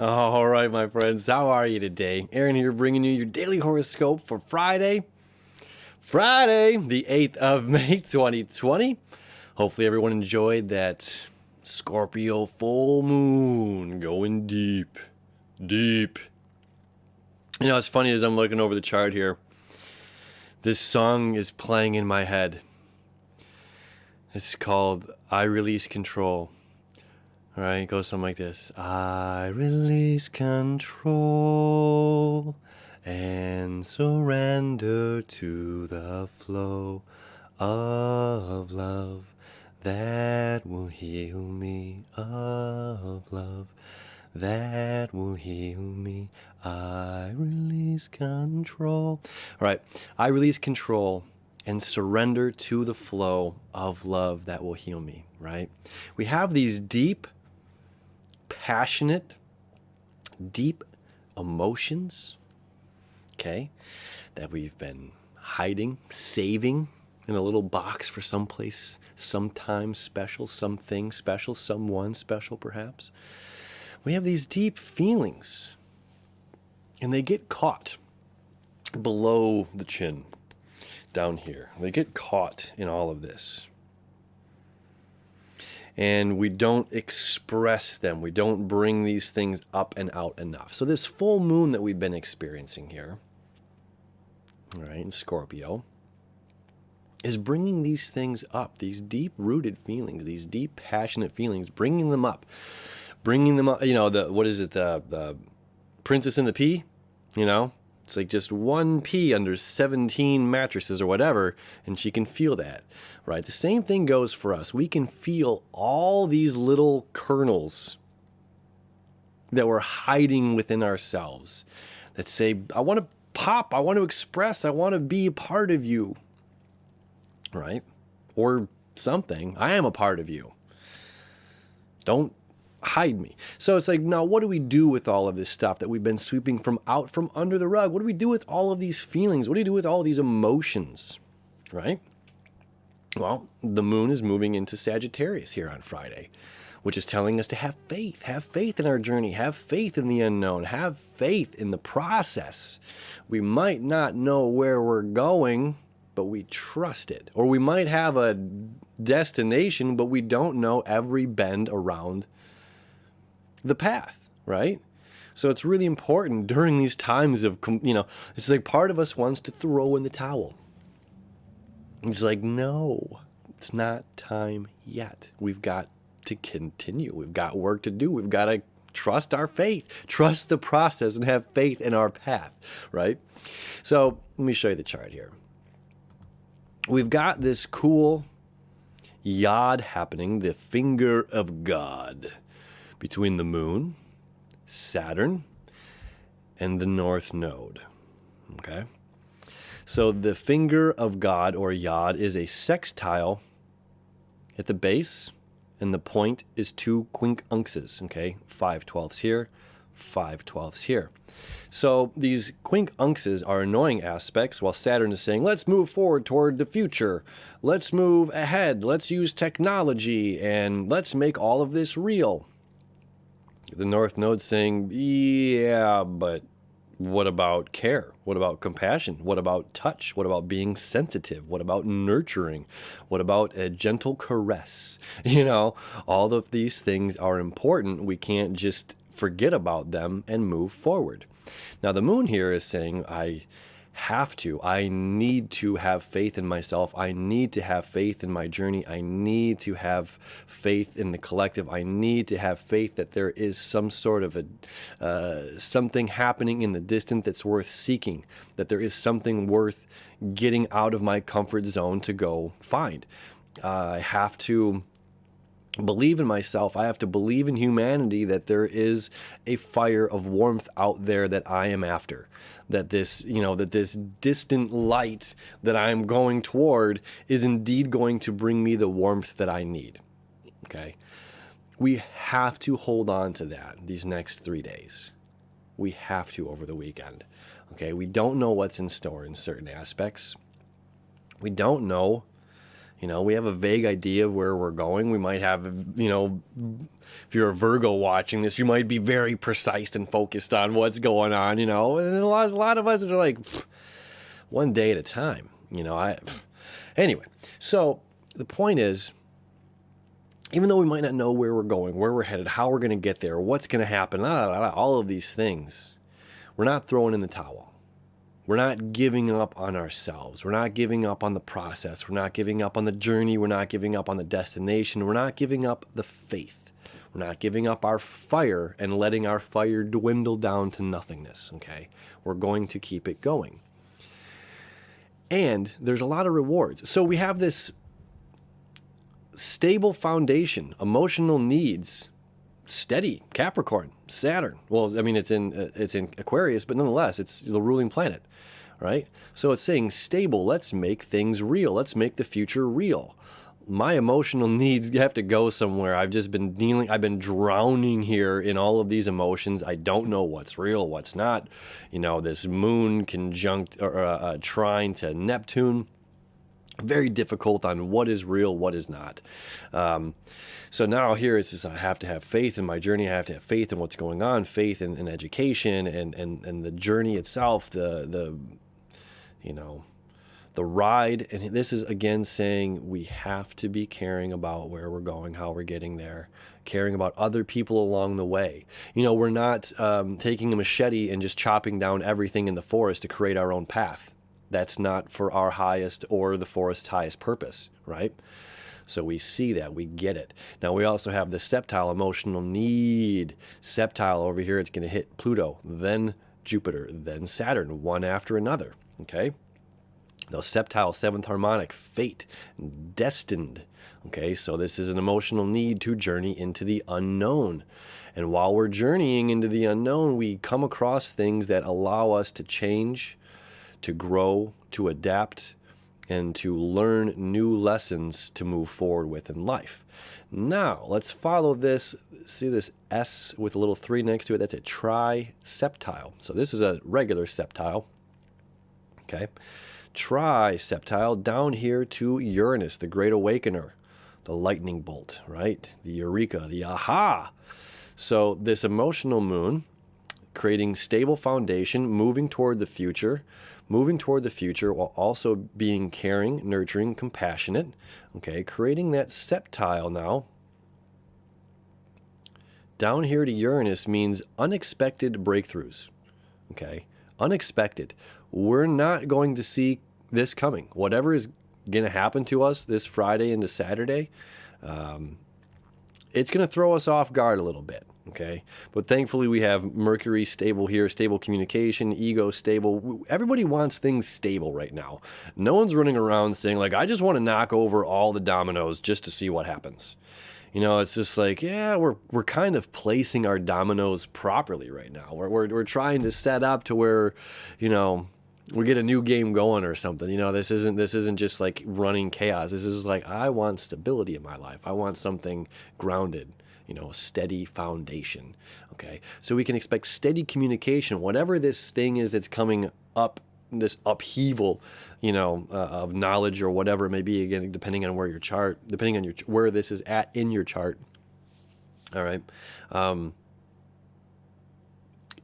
All right, my friends, how are you today? Aaron here bringing you your daily horoscope for Friday, the 8th of May, 2020. Hopefully everyone enjoyed that Scorpio full moon going deep. You know, it's funny as I'm looking over the chart here, this song is playing in my head. It's called I Release Control. All right, it goes something like this. I release control and surrender to the flow of love that will heal me, of love that will heal me. I release control. All right, I release control and surrender to the flow of love that will heal me, right? We have these deep, passionate, deep emotions, okay, that we've been hiding, saving in a little box for someplace, sometime special, something special, someone special perhaps. We have these deep feelings, and they get caught below the chin, down here. They get caught in all of this. And we don't express them. We don't bring these things up and out enough. So this full moon that we've been experiencing here, all right, in Scorpio, is bringing these things up, these deep-rooted feelings, these deep, passionate feelings, bringing them up. You know, the Princess and the Pea, you know? It's like just one pea under 17 mattresses or whatever, and she can feel that, right? The same thing goes for us. We can feel all these little kernels that we're hiding within ourselves that say, I want to pop, I want to express, I want to be a part of you, right? Or something. I am a part of you. Don't hide me. So it's like, now what do we do with all of this stuff that we've been sweeping from under the rug? What do we do with all of these feelings? What do you do with all these emotions, right? Well, the moon is moving into Sagittarius here on Friday, which is telling us to have faith in our journey, have faith in the unknown, have faith in the process. We might not know where we're going, but we trust it. Or we might have a destination, but we don't know every bend around the path, right? So it's really important during these times of, you know, it's like part of us wants to throw in the towel. It's like, no, it's not time yet. We've got to continue. We've got work to do. We've got to trust our faith, trust the process, and have faith in our path, right? So let me show you the chart here. We've got this cool yod happening, the finger of God, between the moon, Saturn, and the North Node, okay? So the finger of God, or yod, is a sextile at the base, and the point is 2 quincunxes, okay? 5/12ths here, 5/12ths here. So these quincunxes are annoying aspects, while Saturn is saying, let's move forward toward the future. Let's move ahead. Let's use technology, and let's make all of this real. The North Node saying, yeah, but what about care? What about compassion? What about touch? What about being sensitive? What about nurturing? What about a gentle caress? You know, all of these things are important. We can't just forget about them and move forward. Now, the moon here is saying, I need to have faith in myself. I need to have faith in my journey. I need to have faith in the collective. I need to have faith that there is some sort of something happening in the distant that's worth seeking, that there is something worth getting out of my comfort zone to go find. I have to believe in myself. I have to believe in humanity, that there is a fire of warmth out there that I am after, that this distant light that I'm going toward is indeed going to bring me the warmth that I need. Okay. We have to hold on to that these next 3 days. We have to over the weekend. Okay. We don't know what's in store in certain aspects. We don't know We have a vague idea of where we're going. We might have, if you're a Virgo watching this, you might be very precise and focused on what's going on, and a lot of us are like, one day at a time, anyway. So the point is, even though we might not know where we're going, where we're headed, how we're going to get there, what's going to happen, all of these things, we're not throwing in the towel. We're not giving up on ourselves. We're not giving up on the process. We're not giving up on the journey. We're not giving up on the destination. We're not giving up the faith. We're not giving up our fire and letting our fire dwindle down to nothingness, okay? We're going to keep it going. And there's a lot of rewards. So we have this stable foundation, emotional needs, steady, Capricorn, Saturn. Well, I mean, it's in Aquarius, but nonetheless, it's the ruling planet, right? So it's saying stable. Let's make things real. Let's make the future real. My emotional needs have to go somewhere. I've been drowning here in all of these emotions. I don't know what's real, what's not. This moon conjunct or trine to Neptune. Very difficult on what is real, what is not. So now here it's just, I have to have faith in my journey. I have to have faith in what's going on, faith in education and the journey itself, the ride. And this is again saying we have to be caring about where we're going, how we're getting there, caring about other people along the way. We're not taking a machete and just chopping down everything in the forest to create our own path. That's not for our highest or the forest's highest purpose, right? So we see that, we get it. Now we also have the septile emotional need. Septile over here, it's going to hit Pluto, then Jupiter, then Saturn, one after another, okay? Now septile, seventh harmonic, fate, destined, okay? So this is an emotional need to journey into the unknown. And while we're journeying into the unknown, we come across things that allow us to change, to grow, to adapt, and to learn new lessons to move forward with in life. Now, let's follow this. See this S with a little 3 next to it? That's a triseptile. So this is a regular septile. Okay. Triseptile down here to Uranus, the great awakener, the lightning bolt, right? The eureka, the aha. So this emotional moon, creating stable foundation, moving toward the future while also being caring, nurturing, compassionate, okay, creating that septile now. Down here to Uranus means unexpected breakthroughs, okay, unexpected. We're not going to see this coming. Whatever is going to happen to us this Friday into Saturday, it's going to throw us off guard a little bit. Okay, but thankfully we have Mercury stable here, stable communication, ego stable. Everybody wants things stable right now. No one's running around saying like, I just want to knock over all the dominoes just to see what happens. It's just like, yeah, we're kind of placing our dominoes properly right now. We're trying to set up to where, we get a new game going or something. This isn't just like running chaos. This is like, I want stability in my life. I want something grounded. A steady foundation, okay? So we can expect steady communication, whatever this thing is that's coming up, this upheaval, of knowledge or whatever it may be, again, depending on where this is at in your chart, all right?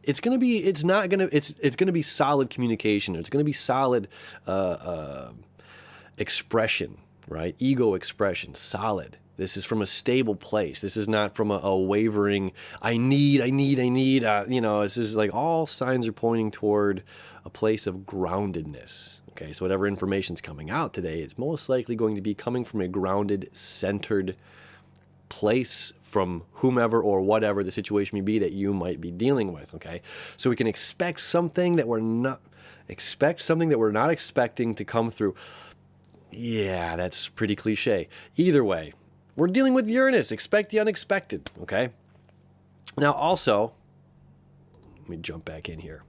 It's going to be solid communication. It's going to be solid expression, right? Ego expression, solid. This is from a stable place. This is not from a wavering, I need. This is like all signs are pointing toward a place of groundedness. Okay, so whatever information's coming out today, it's most likely going to be coming from a grounded, centered place from whomever or whatever the situation may be that you might be dealing with. Okay, so we can expect something that we're not expecting to come through. Yeah, that's pretty cliche. Either way, we're dealing with Uranus. Expect the unexpected, okay? Now, also, let me jump back in here.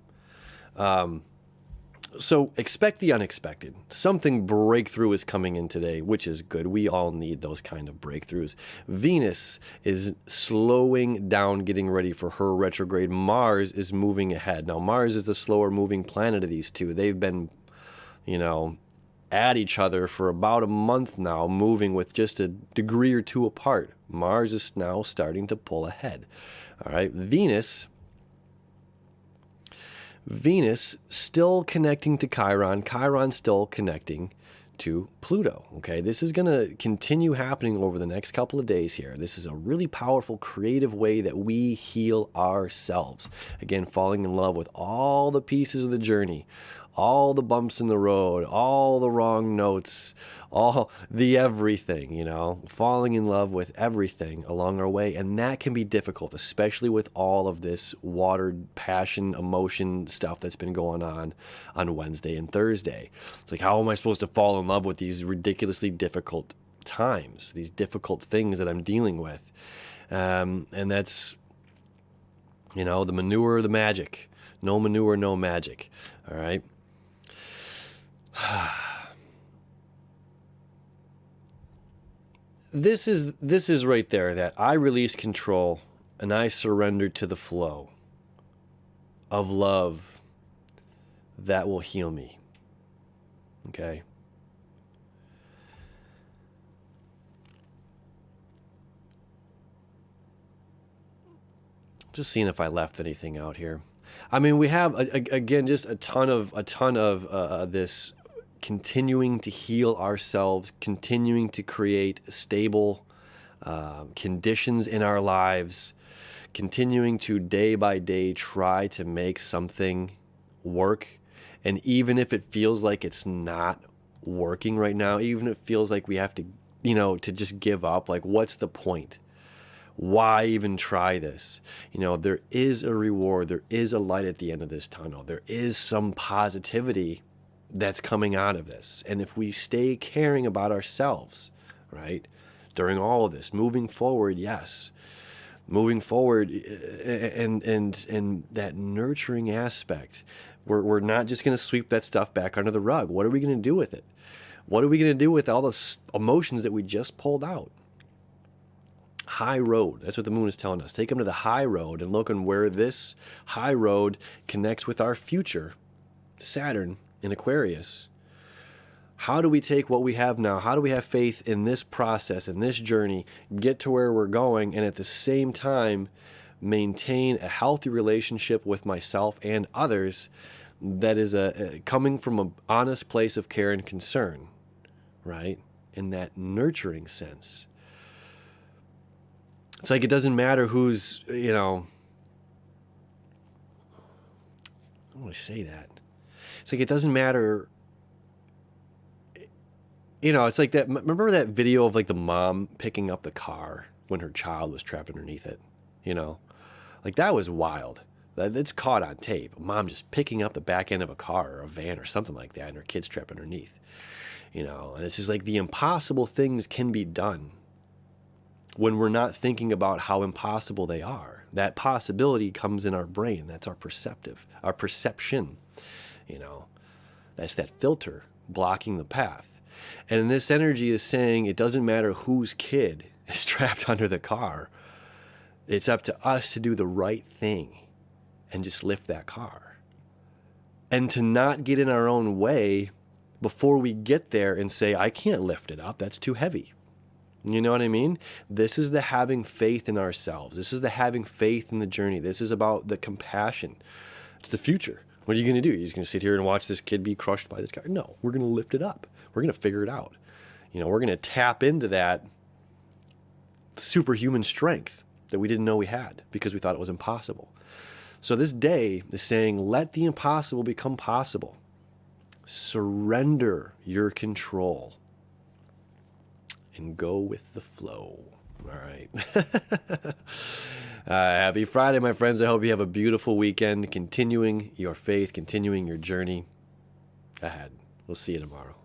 So expect the unexpected. Something breakthrough is coming in today, which is good. We all need those kind of breakthroughs. Venus is slowing down, getting ready for her retrograde. Mars is moving ahead. Now, Mars is the slower moving planet of these two. They've been, at each other for about a month now, moving with just a degree or two apart. Mars is now starting to pull ahead. All right, Venus still connecting to Chiron. Chiron still connecting to Pluto. Okay, this is going to continue happening over the next couple of days here. This is a really powerful, creative way that we heal ourselves. Again, falling in love with all the pieces of the journey, all the bumps in the road, all the wrong notes, all the everything, you know, falling in love with everything along our way. And that can be difficult, especially with all of this watered passion, emotion stuff that's been going on Wednesday and Thursday. It's like, how am I supposed to fall in love with these ridiculously difficult times, these difficult things that I'm dealing with? And that's, you know, the manure, the magic. No manure, no magic. All right. This is right there, that I release control and I surrender to the flow of love that will heal me. Okay? Just seeing if I left anything out here. I mean, we have again just a ton of this continuing to heal ourselves, continuing to create stable conditions in our lives, continuing to day by day try to make something work. And even if it feels like it's not working right now, even if it feels like we have to, you know, to just give up, like, what's the point? Why even try this? You know, there is a reward. There is a light at the end of this tunnel. There is some positivity that's coming out of this. And if we stay caring about ourselves, right, during all of this, moving forward, yes, moving forward, and that nurturing aspect, we're not just going to sweep that stuff back under the rug. What are we going to do with it? What are we going to do with all the emotions that we just pulled out? High road. That's what the moon is telling us. Take them to the high road and look on where this high road connects with our future, Saturn in Aquarius. How do we take what we have now? How do we have faith in this process, in this journey, get to where we're going, and at the same time maintain a healthy relationship with myself and others that is coming from an honest place of care and concern, right? In that nurturing sense. It's like, it doesn't matter who's, you know, how do I say that? It's like, it doesn't matter, you know, it's like that. Remember that video of like the mom picking up the car when her child was trapped underneath it? You know, like, that was wild. It's caught on tape. A mom just picking up the back end of a car or a van or something like that, and her kid's trapped underneath. You know, and it's just like, the impossible things can be done when we're not thinking about how impossible they are. That possibility comes in our brain. That's our perception. You know, that's that filter blocking the path. And this energy is saying, it doesn't matter whose kid is trapped under the car. It's up to us to do the right thing and just lift that car. And to not get in our own way before we get there and say, I can't lift it up. That's too heavy. You know what I mean? This is the having faith in ourselves. This is the having faith in the journey. This is about the compassion. It's the future. What are you going to do? You're just going to sit here and watch this kid be crushed by this guy? No, we're going to lift it up. We're going to figure it out. You know, we're going to tap into that superhuman strength that we didn't know we had because we thought it was impossible. So this day is saying, let the impossible become possible. Surrender your control and go with the flow. All right. Happy Friday, my friends. I hope you have a beautiful weekend, continuing your faith, continuing your journey ahead. We'll see you tomorrow.